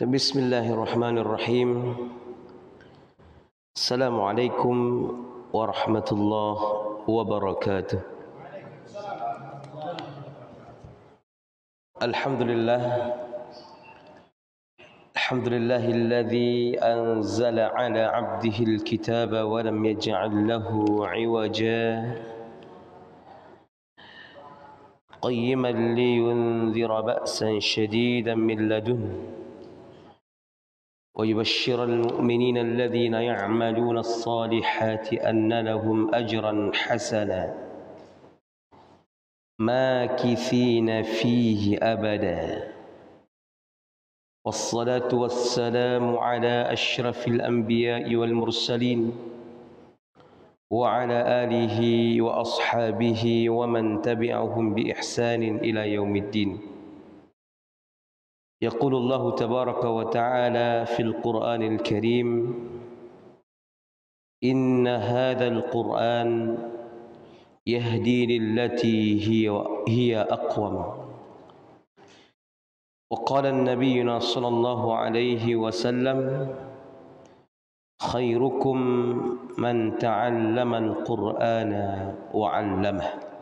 Bismillahirrahmanirrahim. Assalamualaikum warahmatullahi wabarakatuh. Alhamdulillah. Alhamdulillahilladzi anzala ala 'abdihi al-kitaba wa lam yaj'al lahu 'iwaja. Qayyiman liyunzira ba'san shadidan min ladunhu. ويبشر المؤمنين الذين يعملون الصالحات أن لهم أجرا حسنا ماكثين فيه أبدا والصلاة والسلام على أشرف الأنبياء والمرسلين وعلى آله وأصحابه ومن تبعهم بإحسان إلى يوم الدين. يقول الله تبارك وتعالى في القرآن الكريم: إن هذا القرآن يهدي للتي هي أقوم. وقال النبي صلى الله عليه وسلم: خيركم من تعلم القرآن وعلمه.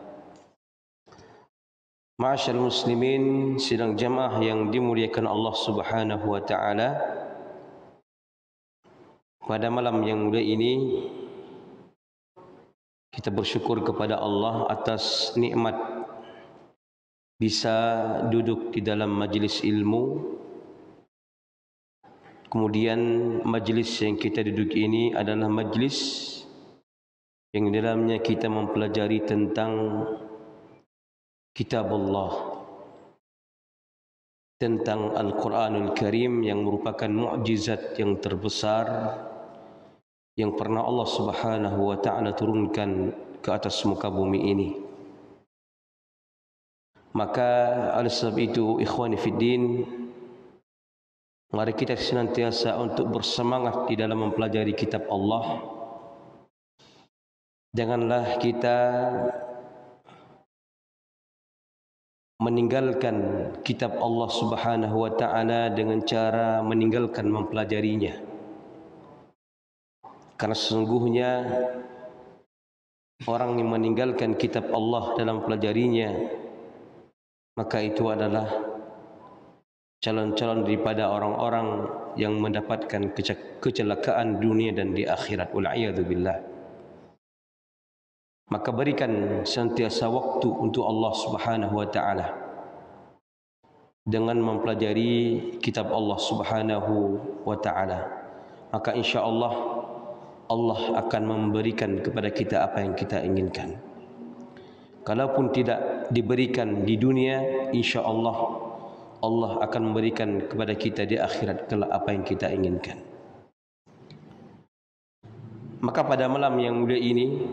Ma'asyarul muslimin, sidang jamaah yang dimuliakan Allah Subhanahu wa taala. Pada malam yang mulia ini kita bersyukur kepada Allah atas nikmat bisa duduk di dalam majlis ilmu. Kemudian majlis yang kita duduk ini adalah majlis yang di dalamnya kita mempelajari tentang Kitab Allah, tentang Al-Quranul Karim yang merupakan mukjizat yang terbesar yang pernah Allah Subhanahu wa ta'ala turunkan ke atas muka bumi ini. Maka oleh sebab itu, ikhwani fiddin, mari kita senantiasa untuk bersemangat di dalam mempelajari kitab Allah. Janganlah kita meninggalkan kitab Allah Subhanahu wa ta'ala dengan cara meninggalkan mempelajarinya. Karena sesungguhnya orang yang meninggalkan kitab Allah dalam mempelajarinya, maka itu adalah calon-calon daripada orang-orang yang mendapatkan kecelakaan dunia dan di akhirat. Wal'iyadu billah. Maka berikan sentiasa waktu untuk Allah Subhanahu wa ta'ala dengan mempelajari kitab Allah Subhanahu wa ta'ala. Maka insya Allah Allah akan memberikan kepada kita apa yang kita inginkan. Kalaupun tidak diberikan di dunia, insya Allah Allah akan memberikan kepada kita di akhirat kelak apa yang kita inginkan. Maka pada malam yang mulia ini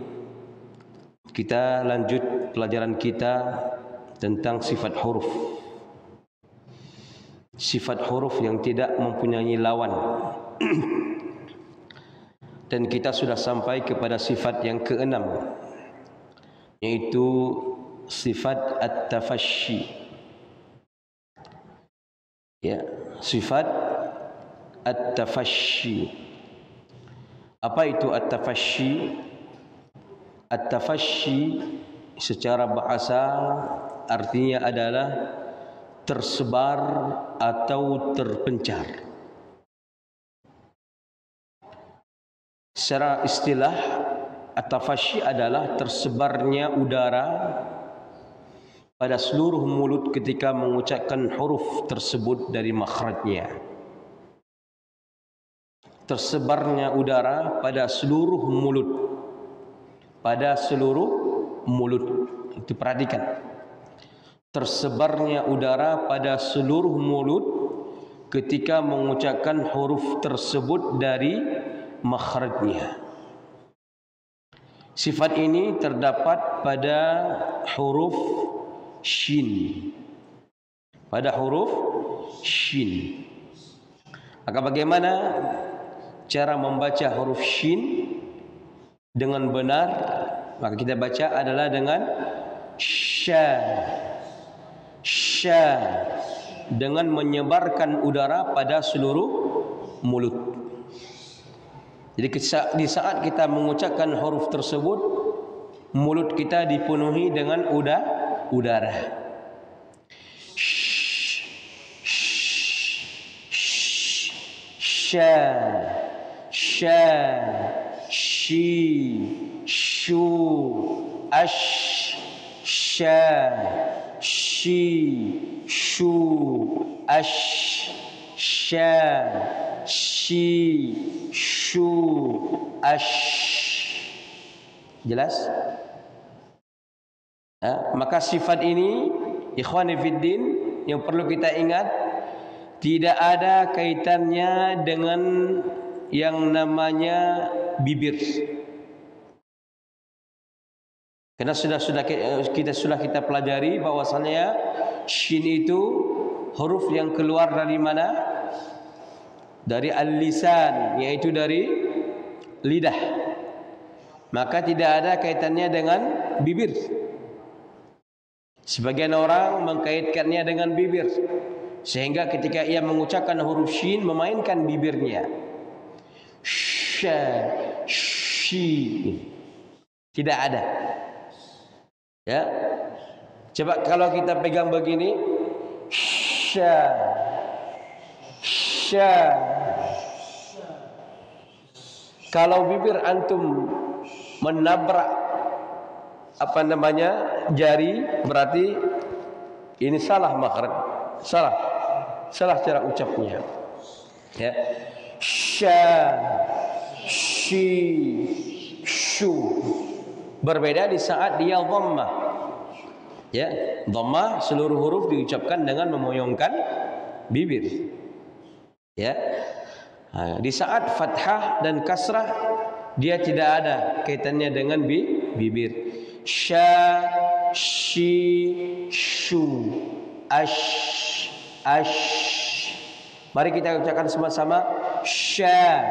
kita lanjut pelajaran kita tentang sifat huruf. Sifat huruf yang tidak mempunyai lawan. Dan kita sudah sampai kepada sifat yang keenam, yaitu sifat at-tafasyi. Ya, sifat at-tafasyi. Apa itu at-tafasyi? At-tafasyi secara bahasa artinya adalah tersebar atau terpencar. Secara istilah, at-tafasyi adalah tersebarnya udara pada seluruh mulut ketika mengucapkan huruf tersebut dari makhrajnya. Tersebarnya udara pada seluruh mulut. Pada seluruh mulut. Itu perhatikan. Tersebarnya udara pada seluruh mulut ketika mengucapkan huruf tersebut dari makhrajnya. Sifat ini terdapat pada huruf shin. Pada huruf shin. Maka bagaimana cara membaca huruf shin dengan benar? Maka kita baca adalah dengan sya. Sya. dengan menyebarkan udara pada seluruh mulut. Jadi di saat kita mengucapkan huruf tersebut, mulut kita dipenuhi dengan udara. Sha, sha, shi, shu, ash, sha, shi, shu, ash, sha, shi, shu, ash. Jelas? Maka sifat ini, ikhwani fiddin, yang perlu kita ingat, tidak ada kaitannya dengan yang namanya bibir. Karena sudah kita pelajari bahwasanya shin itu huruf yang keluar dari mana? Dari al-lisan, yaitu dari lidah. Maka tidak ada kaitannya dengan bibir. Sebagian orang mengkaitkannya dengan bibir, sehingga ketika ia mengucapkan huruf shin memainkan bibirnya. Sha, shi. Tidak ada. Ya. Coba kalau kita pegang begini, sha, sha. Kalau bibir antum menabrak jari, berarti ini salah makhraj. Salah cara ucapnya. Ya. Sha, shi, shu. Berbeda di saat dia dhammah. Ya, dhammah seluruh huruf diucapkan dengan memoyongkan bibir. Ya. Di saat fathah dan kasrah dia tidak ada kaitannya dengan bibir. Sha, shi, shu, ash, ash. Mari kita ucapkan sama-sama. Sha,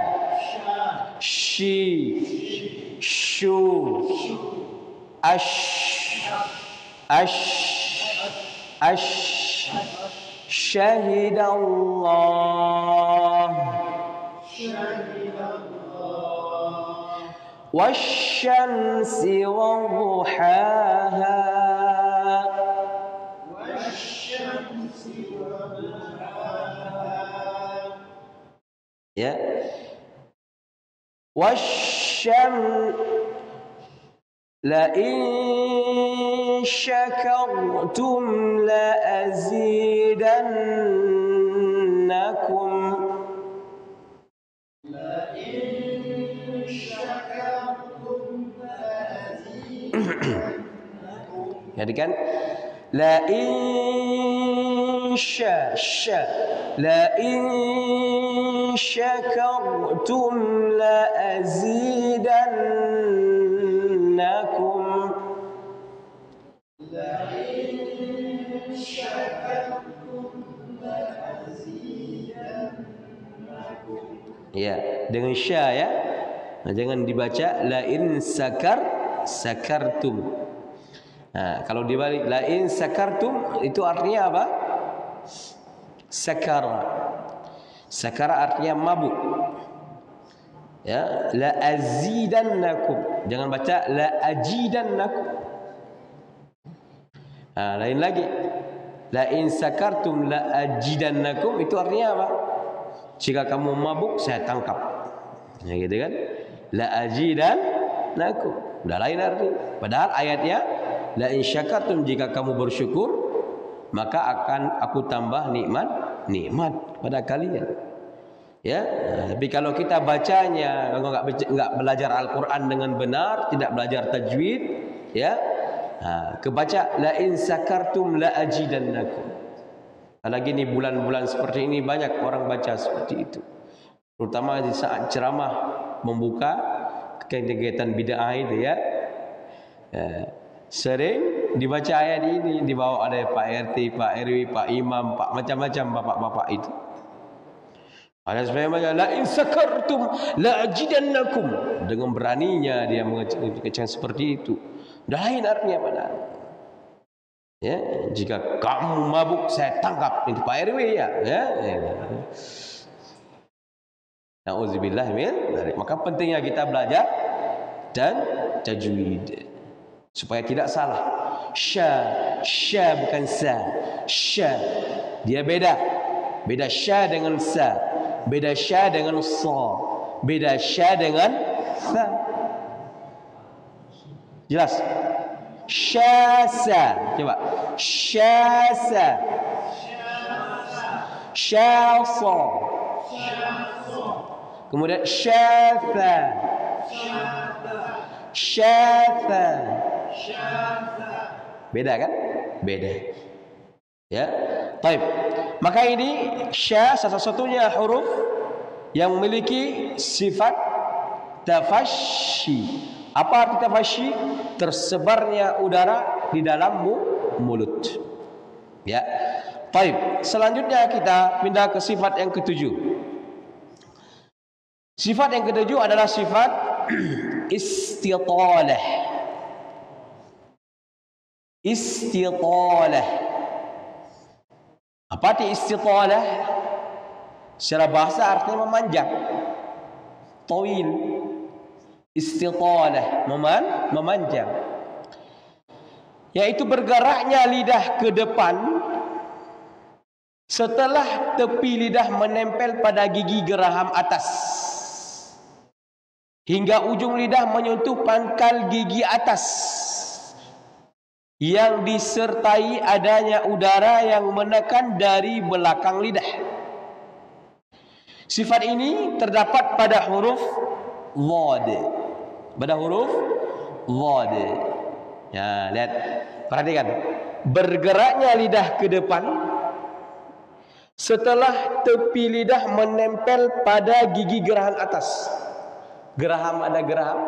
shi, shu, ash, ash, ash. Syahidallah wasyamsi wadduhaha. Ya. La in syakartum la azidannakum. La in syakartum la azidannakum. Jadi kan la in la in syakartum la azidannakum. La in syakartum la azidannakum. Ya, dengan sya ya. Nah, jangan dibaca la in sakartum. Nah, kalau dibalik la in sakartum itu artinya apa? Sakara artinya mabuk. Ya, la azidannakum. Jangan baca la ajidannakum. Lain lagi. La in sakartum la ajidannakum itu artinya apa? Jika kamu mabuk saya tangkap. Ya gitu kan? La ajidannakum. Udah lain arti. Padahal ayatnya la in syakartum, jika kamu bersyukur maka akan aku tambah nikmat pada kalian. Ya, tapi kalau kita bacanya enggak belajar Al-Qur'an dengan benar, tidak belajar tajwid, ya. Kebaca la in sakartum la ajidannakum. Lagi ni bulan-bulan seperti ini banyak orang baca seperti itu. Terutama di saat ceramah membuka kegiatan bid'ah itu ya. Sering dibaca ayat ini, dibawa ada Pak RT, Pak RW, Pak Imam, Pak macam-macam bapak-bapak itu. Ada sebenarnya baca la in sakartum la ajidannakum, dengan beraninya dia mengatakan seperti itu. Dah lain artinya padahal. Ya, jika kamu mabuk saya tangkap itu Pak RW ya. Nauzubillah min dzalik. Maka pentingnya kita belajar dan tajwid supaya tidak salah. Sya bukan sa. Sya dia beda. Beda sya dengan sa. Beda sya dengan sa. Beda sya dengan sa. Jelas? Syasa. Coba. Syasa. Syasa. Kemudian syafa. Syafa. Beda kan? Beda. Ya. Baik. Maka ini sya satu-satunya huruf yang memiliki sifat tafashi. Apa arti tafashi? Tersebarnya udara di dalam mulut. Ya. Baik. Selanjutnya kita pindah ke sifat yang ketujuh. Sifat yang ketujuh adalah sifat istitalah. Istitalah. Apa arti istitalah? Secara bahasa artinya memanjang. Tawil. Istitalah, memanjang. Yaitu bergeraknya lidah ke depan setelah tepi lidah menempel pada gigi geraham atas, hingga ujung lidah menyentuh pangkal gigi atas, yang disertai adanya udara yang menekan dari belakang lidah. Sifat ini terdapat pada huruf dhad. Pada huruf dhad. Ya, lihat. Perhatikan. Bergeraknya lidah ke depan setelah tepi lidah menempel pada gigi geraham atas. Geraham ada geraham.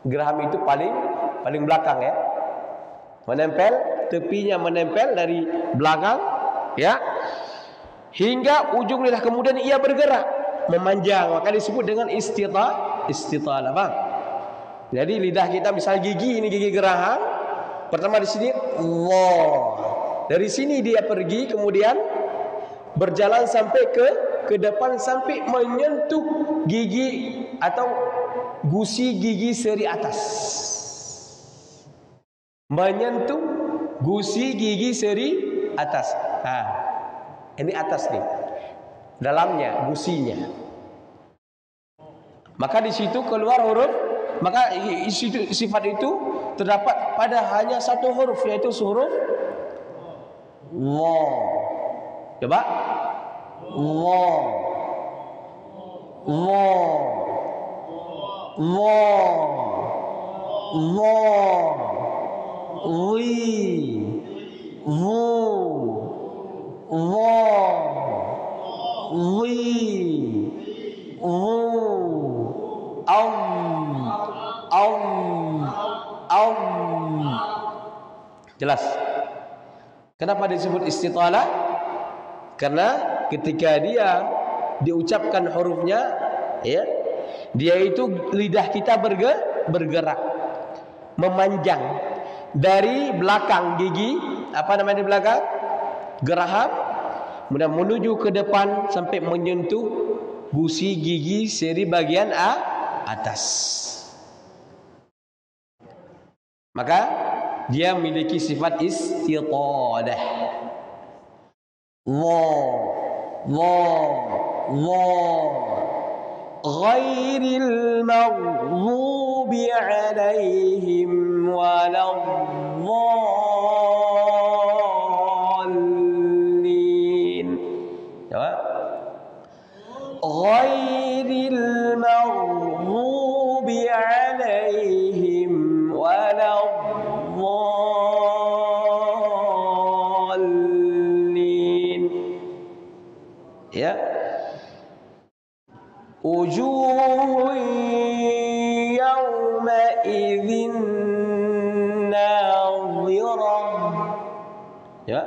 Geraham itu paling belakang ya. Menempel, tepinya menempel dari belakang ya. Hingga ujung lidah kemudian ia bergerak, memanjang, maka disebut dengan istitalah, bang. Jadi lidah kita misal gigi ini gigi geraham, pertama di sini Allah. Dari sini dia pergi kemudian berjalan sampai ke depan sampai menyentuh gigi atau gusi gigi seri atas. Menyentuh gusi gigi seri atas. Nah, ini atas nih. Dalamnya gusinya. Maka di situ keluar huruf, maka sifat itu terdapat pada hanya satu huruf, yaitu huruf wa. Coba. Wa. Wa. Wa. Wa. Wi. Wu. Wa. Wi. Wu. Jelas? Kenapa disebut istitalah? Karena ketika dia diucapkan hurufnya, ya, dia itu lidah kita bergerak, memanjang dari belakang gigi, apa namanya di belakang? Geraham, kemudian menuju ke depan sampai menyentuh gusi gigi seri bagian atas. Maka dia memiliki sifat istitalah. Ghairil maghdubi alaihim waladdallin. Ghairil maghdubi alaihim waladdallin. Ya. Wujuhun yawma idzin nadhirah. Ya.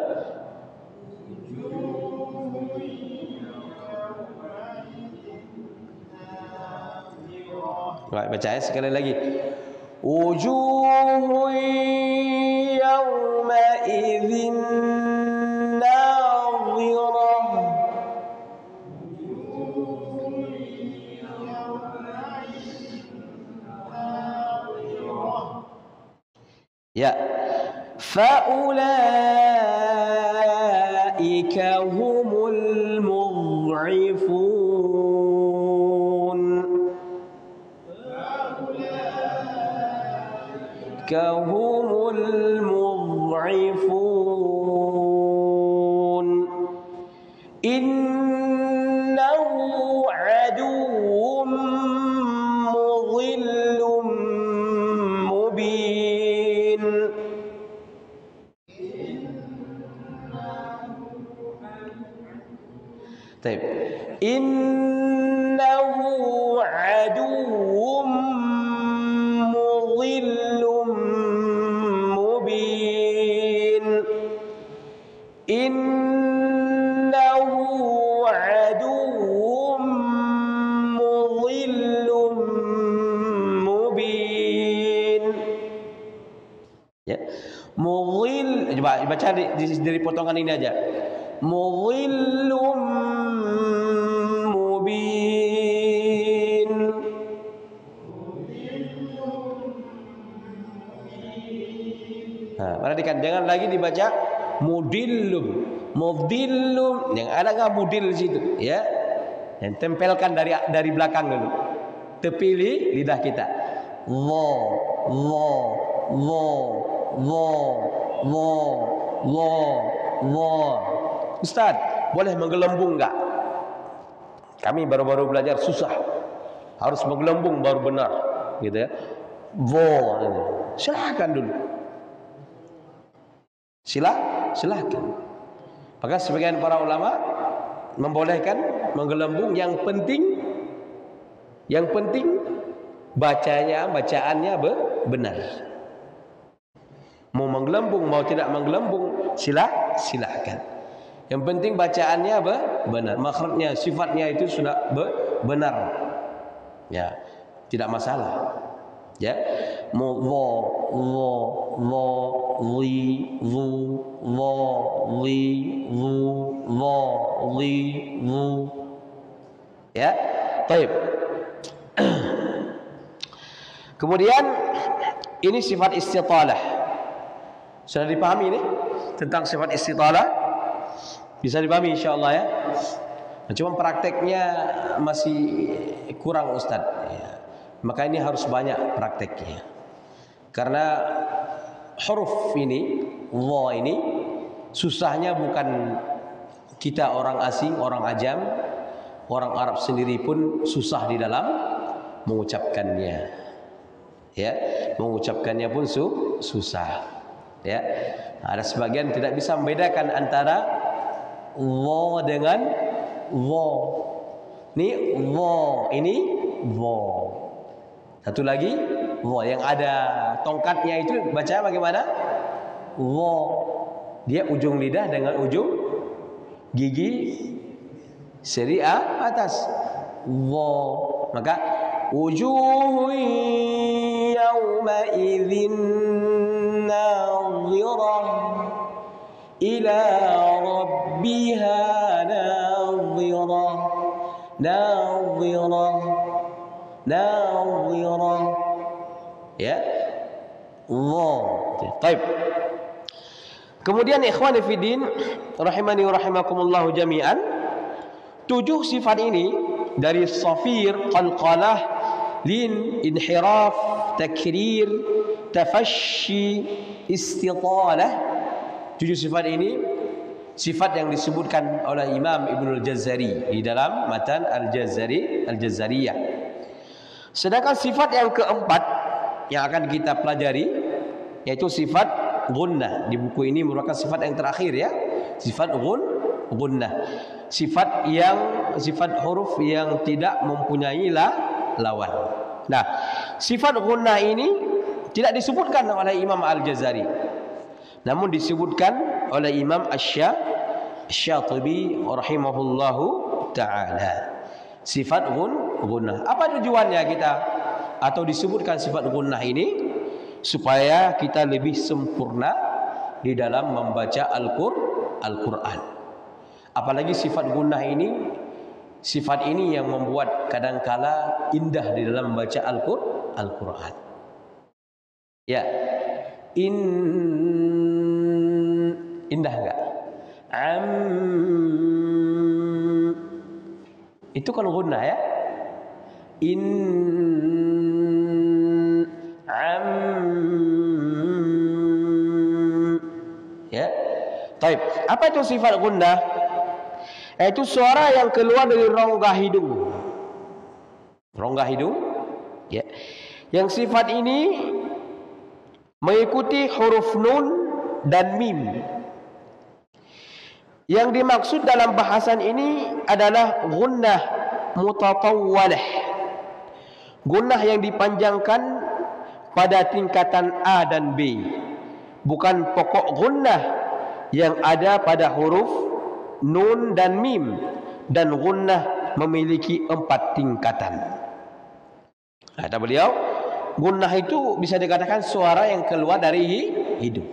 Baik, baca sekali lagi. Wujuhun yawma idhin nadhirah. Ya, faulaika humul mud'ifun. Kahumul mud'ifun. Innahu aduwwum mudhillum mubin. Baik. Innahu aduwwum mudhillum mubin. Innahu aduwwum mudhillum mubin. Ya. Mudhill, coba baca dari potongan ini aja. Mudhillum mubin. Nah, perhatikan, jangan lagi dibaca mudillum. Mudillum, yang ada nggak mudil di situ, ya? Yang tempelkan dari belakang dulu. Tepili lidah kita. Wo, Ustaz, boleh menggelembung enggak? Kami baru-baru belajar susah. Harus menggelembung baru benar, gitu ya. Silakan dulu. Silakan. Maka sebagian para ulama membolehkan menggelembung, yang penting bacaannya benar. Mau menggelembung mau tidak menggelembung silakan. Yang penting bacaannya benar, makhrajnya, sifatnya itu sudah benar. Ya, tidak masalah. Ya. Ya, baik. Kemudian ini sifat istitalah. Sudah dipahami ini tentang sifat istitalah? Bisa dipahami insyaallah ya. Nah, cuma prakteknya masih kurang Ustaz ya. Maka ini harus banyak prakteknya. Karena huruf ini, wa ini susahnya bukan kita orang asing, orang ajam, orang Arab sendiri pun susah di dalam mengucapkannya. Ya, mengucapkannya pun susah. Ya. Ada sebagian tidak bisa membedakan antara wa dengan wa. Ini wa, ini wa. Satu lagi wa, yang ada tongkatnya itu baca bagaimana? Wa. Dia ujung lidah dengan ujung gigi seri atas. Wa. Maka wujuhun yawma idzin nadhirah ila rabbiha nadhirah. Nadhirah. Ya. Allah. Baik. Kemudian ikhwani fiddin rahimani wa rahimakumullah jami'an, 7 sifat ini dari safir, qalqalah, lin, inhiraf, takrir, tafashshi, istitalah. 7 sifat ini sifat yang disebutkan oleh Imam Ibnul Jazari di dalam matan Al-Jazariyah. Sedangkan sifat yang keempat yang akan kita pelajari yaitu sifat gunnah. Di buku ini merupakan sifat yang terakhir ya. Sifat gunnah. Sifat huruf yang tidak mempunyai lawan. Nah, sifat gunnah ini tidak disebutkan oleh Imam Al-Jazari. Namun disebutkan oleh Imam Asy-Syatibi rahimahullahu taala. Sifat gunnah. Apa tujuannya kita atau disebutkan sifat gunnah ini? Supaya kita lebih sempurna di dalam membaca Al-Quran. Apalagi sifat gunnah ini, sifat ini yang membuat kadangkala indah di dalam membaca Al-Quran. Ya, indah enggak? Itu kan gunnah ya. Ya. Taib. Apa itu sifat gunnah? Yaitu suara yang keluar dari rongga hidung. Rongga hidung. Ya. Yang sifat ini mengikuti huruf nun dan mim. Yang dimaksud dalam bahasan ini adalah gunnah mutatawwalah. Gunnah yang dipanjangkan pada tingkatan A dan B. Bukan pokok gunnah yang ada pada huruf nun dan mim. Dan gunnah memiliki 4 tingkatan. Kata beliau, gunnah itu bisa dikatakan suara yang keluar dari hidung.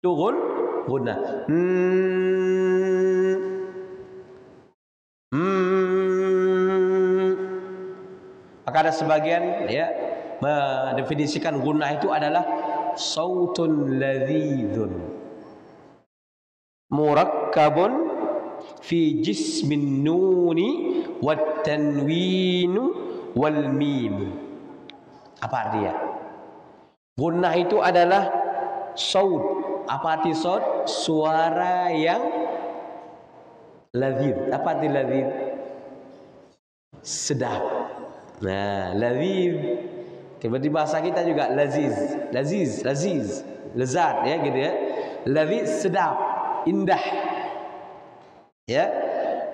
Itu gunnah. Maka ada sebagian ya mendefinisikan gunnah itu adalah sautun ladzidun murakkabun fi jismin nuni wat tanwinu wal mim. Apa artinya? Gunnah itu adalah saut. Apa arti saut? Suara yang ladzid. Apa arti ladzid? Sedap. Nah, ladzid. Seperti bahasa kita juga laziz, lezat ya gitu ya. Ladzid sedap, indah. Ya.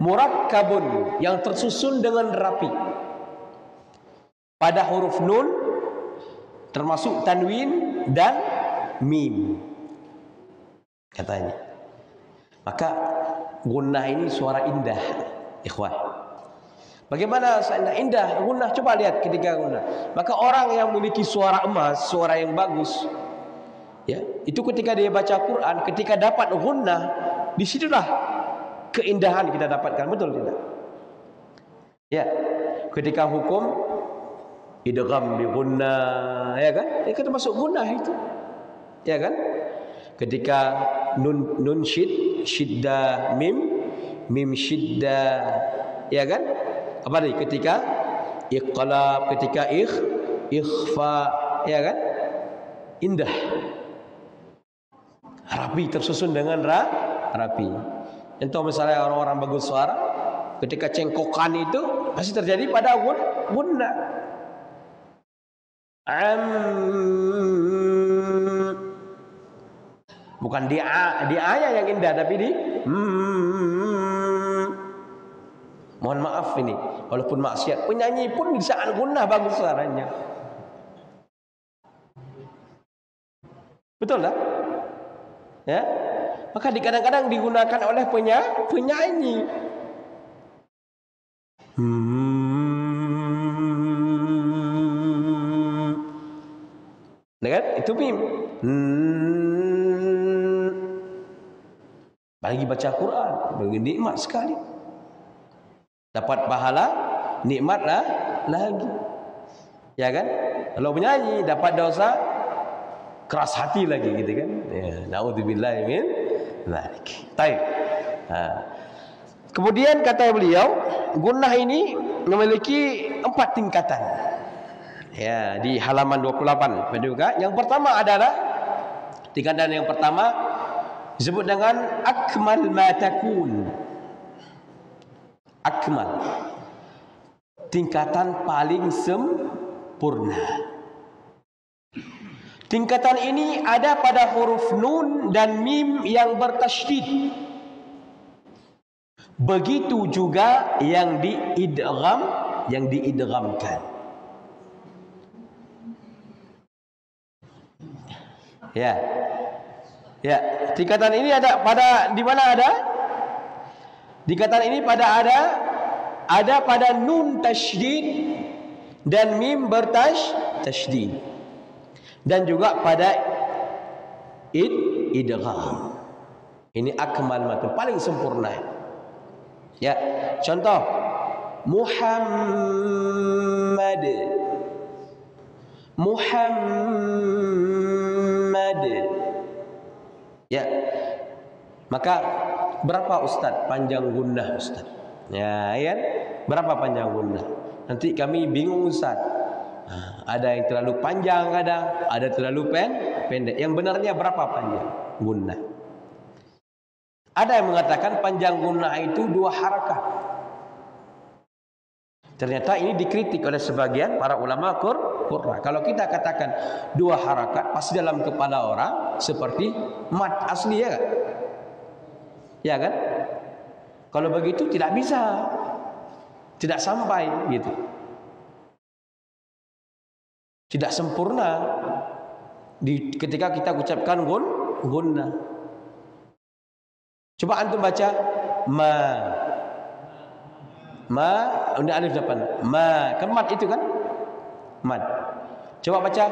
Murakkabun yang tersusun dengan rapi. Pada huruf nun termasuk tanwin dan mim. Katanya. Maka gunnah ini suara indah, ikhwah. Bagaimana indah gunnah? Coba lihat ketika gunnah. Maka orang yang memiliki suara emas, suara yang bagus, ya, itu ketika dia baca Quran, ketika dapat gunnah, disitulah keindahan kita dapatkan, betul tidak? Ya, ketika hukum idgham bi gunnah, ya kan? Itu termasuk gunnah itu, ya kan? Ketika nun syiddah mim syiddah, ya kan? Apa nih? Ketika iqlab, ketika ikhfa, ya kan? Indah, rapi, tersusun dengan rapi. Entah misalnya orang-orang bagus suara, ketika cengkokan itu pasti terjadi pada gunnah. Bukan di ayat yang indah, tapi di mohon maaf ini, walaupun maksiat, penyanyi pun di saat gunnah bagus suaranya. Betul tak? Ya. Maka kadang-kadang digunakan oleh penyanyi. Nah kan? Itu mim. Bagi baca Quran, bagi nikmat sekali. Dapat pahala, nikmat lagi. Ya kan? Kalau penyanyi dapat dosa, keras hati lagi gitu kan. Ya, naudzubillahi min dzalik. Baik. Kemudian kata beliau, gunnah ini memiliki 4 tingkatan. Ya, di halaman 28 juga. Yang pertama adalah tingkatan yang pertama disebut dengan akmal ma takun. Akmal, tingkatan paling sempurna. Tingkatan ini ada pada huruf nun dan mim yang bertasydid. Begitu juga yang diidgham, yang diidghamkan. Ya. Ya, tingkatan ini ada pada di mana ada? Tingkatan ini ada pada nun tasydid dan mim bertasydid. Dan juga pada idgham. Ini akmal matn, paling sempurna. Ya, contoh Muhammad. Muhammad. Ya. Maka berapa Ustaz panjang gunnah Ustaz? Ya, kan? Berapa panjang gunnah? Nanti kami bingung Ustaz. Ada yang terlalu panjang kadang, ada terlalu pendek. Yang benarnya berapa panjang gunnah? Ada yang mengatakan panjang gunnah itu 2 harakat. Ternyata ini dikritik oleh sebagian para ulama qurra. Kalau kita katakan 2 harakat pasti dalam kepala orang seperti mad asli, ya kan? Ya kan? Kalau begitu tidak bisa, tidak sampai gitu, tidak sempurna ketika kita ucapkan gunnah. Coba antum baca udah alif depan kan mad itu kan, mad. Coba baca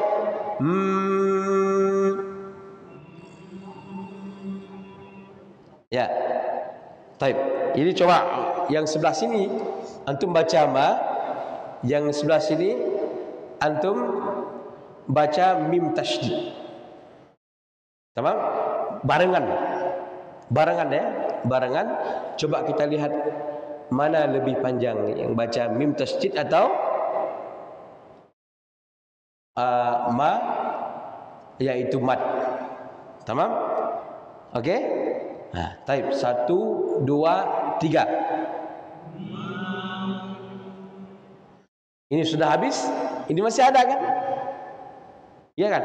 ya. Taib. Ini coba yang sebelah sini antum baca yang sebelah sini antum baca mim tasydid. Tamam? Barengan ya, barengan. Coba kita lihat mana lebih panjang, yang baca mim tasydid atau yaitu mad. Tamam? Oke? Nah, taib. 1, 2, 3. Ini sudah habis, ini masih ada kan? Iya kan?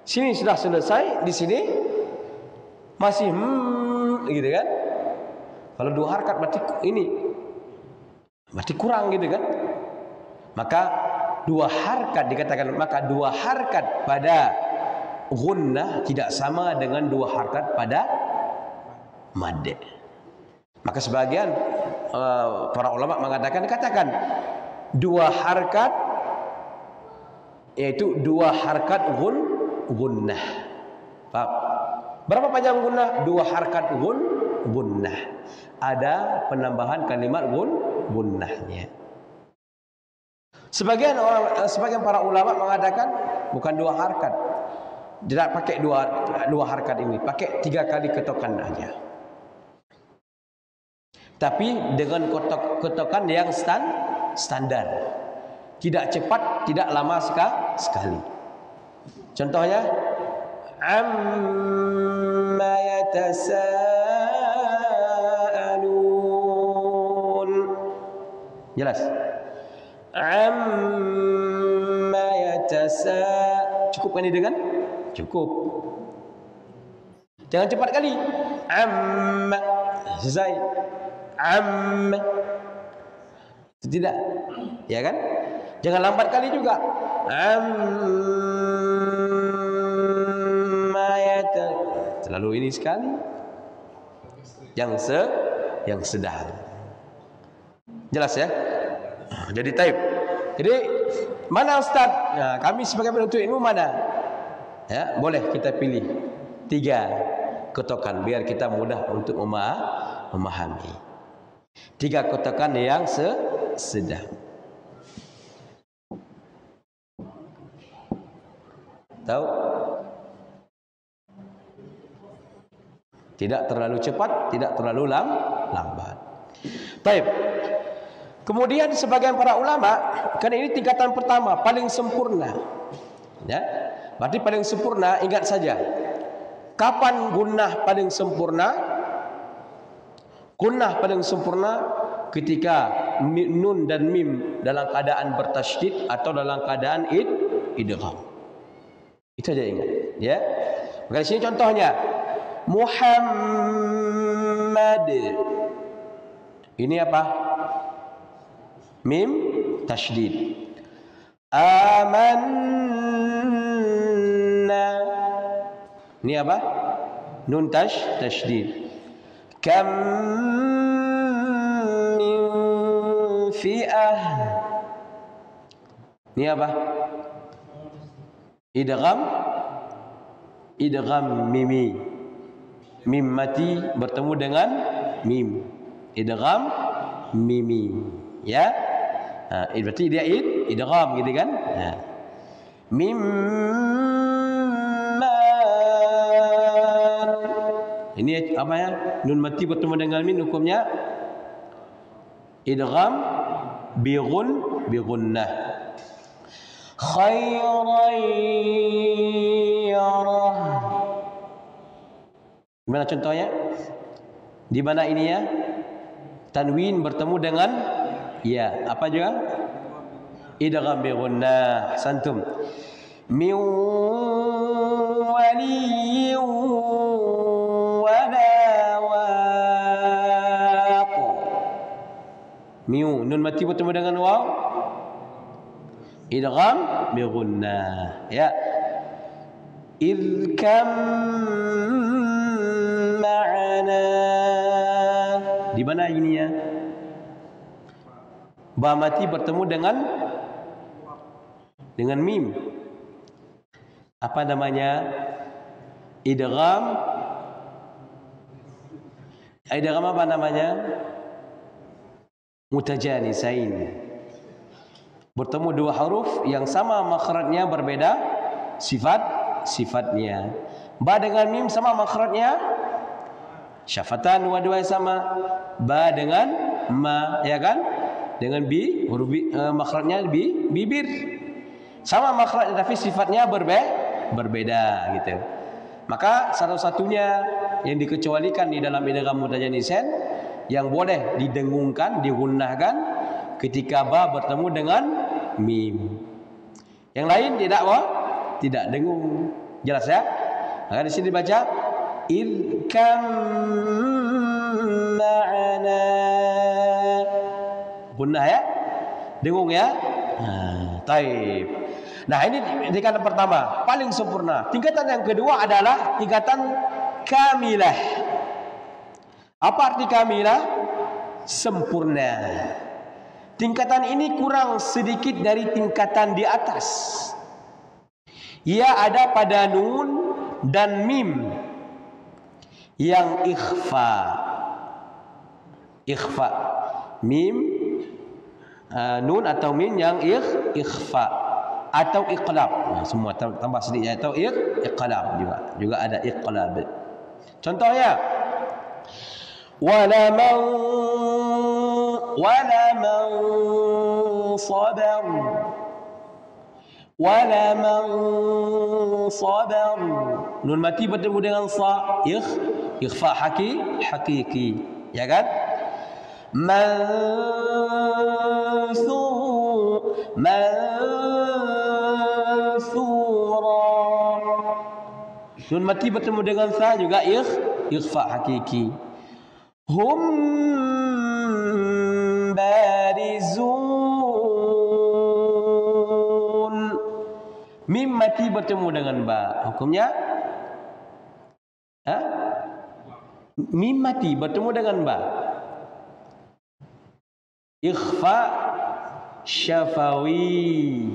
Sini sudah selesai, di sini masih gitu kan? Kalau 2 harakat berarti ini berarti kurang gitu kan? Maka 2 harakat dikatakan, maka 2 harakat pada gunnah tidak sama dengan 2 harakat pada mad. Maka sebagian para ulama mengatakan, katakan 2 harakat, yaitu 2 harakat gunnah. Paham? Berapa panjang gunnah? 2 harakat gunnah. Ada penambahan kalimat gunnahnya. Sebagian para ulama mengatakan bukan 2 harakat. Tidak pakai dua harakat ini, pakai 3 kali ketokan aja. Tapi dengan ketokan yang standar. Tidak cepat, tidak lama sekali. Contohnya amma yatasaalun. Jelas? Amma cukup kan ini dengan? Cukup. Jangan cepat kali. Amma selesai. Amma. Tidak. Ya kan? Jangan lambat kali juga. Terlalu ini sekali. Yang sedang. Jelas ya? Jadi taib. Jadi mana Ustaz? Nah, kami sebagai penuntut ilmu mana? Ya, boleh kita pilih 3 kotokan biar kita mudah untuk memahami. 3 kotokan yang sedang. Tahu? Tidak terlalu cepat, tidak terlalu lambat. Baik. Kemudian sebagian para ulama, karena ini tingkatan pertama paling sempurna. Ya. Berarti paling sempurna, ingat saja. Kapan gunnah paling sempurna? Gunnah paling sempurna ketika nun dan mim dalam keadaan bertasydid atau dalam keadaan idgham. Itu aja ingat, ya. Maka di sini contohnya Muhammad. Ini apa? Mim tasydid. Amanna. Ini apa? Nun tasydid. Kam min fi'ah. Ini apa? Idgham idgham mimi. Mim mati bertemu dengan mim. Idgham mimi. Ya. Berarti dia idgham gitu kan? Mim ini apa ya? Nun mati bertemu dengan mim hukumnya idgham bi gunnah. Khairan yarah. Gimana contohnya? Di mana ini ya? Tanwin bertemu dengan ya, apa juga? Idgham bi gunnah. Santum. Min waliyyin miu, nun mati bertemu dengan waw, idgham bi gunnah. Ya. Idh kam ma'ana. Di mana ini ya? Ba mati bertemu dengan mim. Apa namanya? Idgham apa namanya? Mutajanisain. Bertemu dua huruf yang sama makhrajnya, berbeda sifatnya. Ba dengan mim sama makhrajnya, syafatan, dua-duanya sama. Ba dengan ma, ya kan? Dengan bi, huruf makhrajnya bibir. Sama makhrajnya tapi sifatnya berbeda gitu. Maka satu-satunya yang dikecualikan di dalam idgham mutajanisain yang boleh didengungkan, digunnahkan ketika ba bertemu dengan mim. Yang lain tidak dengung. Jelas ya? Maka di sini baca idh kam ma'ana. Gunnah ya? Dengung ya? Taib. Nah, ini tingkatan pertama, paling sempurna. Tingkatan yang kedua adalah tingkatan kamilah. Apa arti kamilah? Sempurna. Tingkatan ini kurang sedikit dari tingkatan di atas. Ia ada pada nun dan mim yang ikhfa. Ikhfa. Mim, nun atau mim yang ikhfa atau iqlab. Nah, semua tambah sedikit atau iqlab juga ada iqlab. Contohnya wala man sabar. Wala man sabar. Nun mati bertemu dengan sa, ikhfa hakiki, ya kan? Mansura. Nun mati bertemu dengan sa juga ikhfa hakiki. Hum barizun. Mim mati bertemu dengan ba. Hukumnya? Mim mati bertemu dengan ba. Ikhfa syafawi.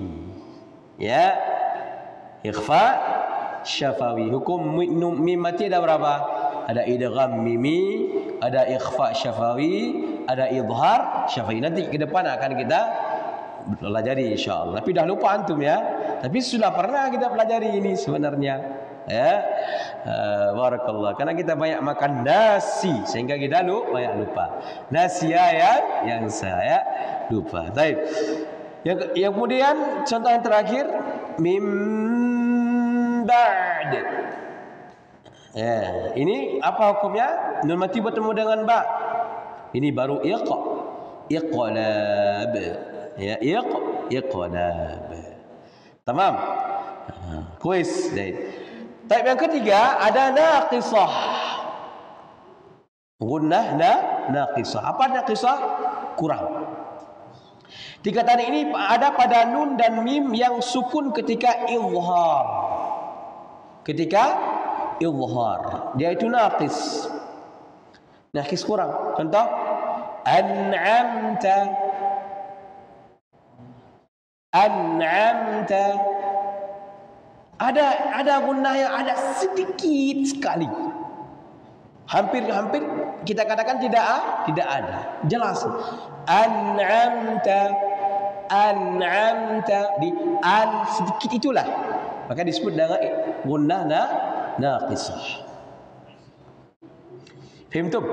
Ya. Ikhfa syafawi. Hukum mim mati ada berapa? Ada idgham mimi, ada ikhfa syafawi, ada idhar syafawi. Nanti ke depan akan kita pelajari insyaallah. Tapi dah lupa antum ya. Tapi sudah pernah kita pelajari ini sebenarnya. Ya. Barakallah. Karena kita banyak makan nasi sehingga kita banyak lupa. Nasi yang saya lupa. Baik. Yang kemudian contoh yang terakhir mim ba'd. Ya, ini apa hukumnya? Nun mati bertemu dengan ba. Ini baru iqlab. Ya, iqlab. Tamam? Kuis. Type yang ketiga ada naqisah. Gunnah naqisah. Apa naqisah? Kurang. Tingkatan ini ada pada nun dan mim yang sukun ketika izhar. Ketika izhar, dia itu naqis. Naqis kurang. Contoh an'amta. Ada gunnah yang ada sedikit sekali. Hampir kita katakan tidak ada. Jelas. An'amta di an sedikit itulah. Maka disebut dengan gunnah naqisah. Fahimtum?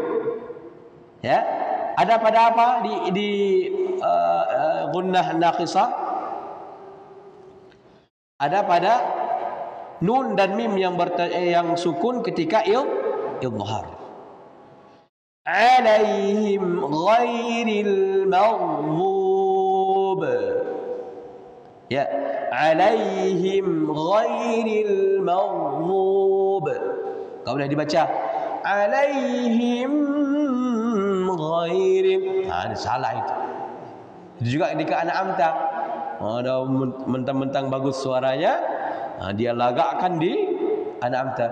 Ya. Ada pada apa di gunnah naqisah? Ada pada nun dan mim yang sukun ketika idhhar. Alaihim ghairil maghdhub. Ya, alaihim ghairil maghdhub. Kau boleh dibaca alaihim ghairil. Ini salah itu. Itu juga ketika an'amta. Ada mentang-mentang bagus suaranya, dia lagakkan di an'amta.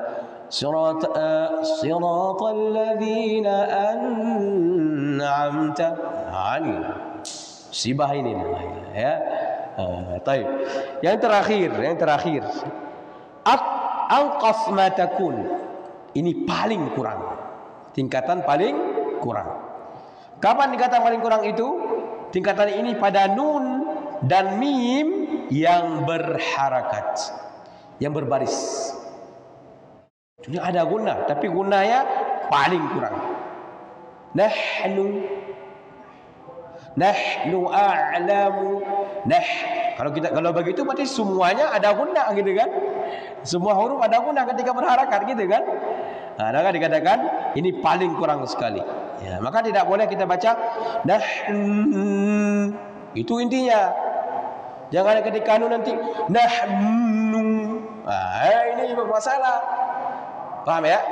Siratal ladzina an'amta. Ini sibah ini ya. Baik. Yang terakhir. Anqas ma takun. Ini paling kurang. Tingkatan paling kurang. Kapan tingkatan paling kurang itu? Tingkatan ini pada nun dan mim yang berharakat, yang berbaris. Ini ada gunnah, tapi gunnahnya paling kurang. Nahnu a'lamu. Kalau begitu berarti semuanya ada gunnah gitu kan? Semua huruf ada gunnah ketika berharakat gitu kan? Maka dikatakan ini paling kurang sekali. Ya, maka tidak boleh kita baca nahnu. Itu intinya. Jangan ketika nanti nahnu. Ini bermasalah. Paham ya?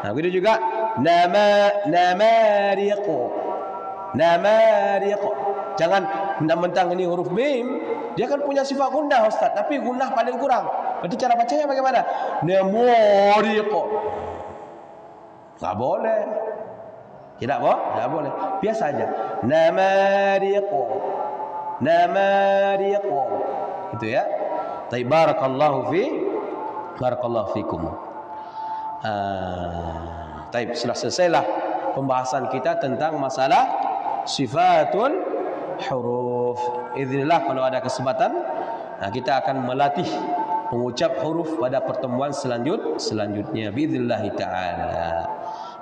Nah, begitu juga namariqu. Jangan mentang-mentang ini huruf mim, dia kan punya sifat gunnah Ustaz, tapi gunnah paling kurang. Berarti cara bacanya bagaimana? Namariqu. Enggak boleh. Tidak boleh. Biasa aja. Namariqu. Itu ya. Taib barakallahu fikum. Taib, sudah selesailah pembahasan kita tentang masalah sifatul huruf. Idznillah kalau ada kesempatan kita akan melatih mengucap huruf pada pertemuan selanjutnya biidznillah taala.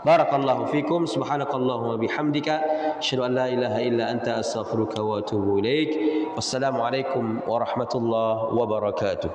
Barakallahu fikum. Subhanakallahumma bihamdika asyhadu an la ilaha illa anta astaghfiruka wa atubu ilaik. Wassalamualaikum warahmatullahi wabarakatuh.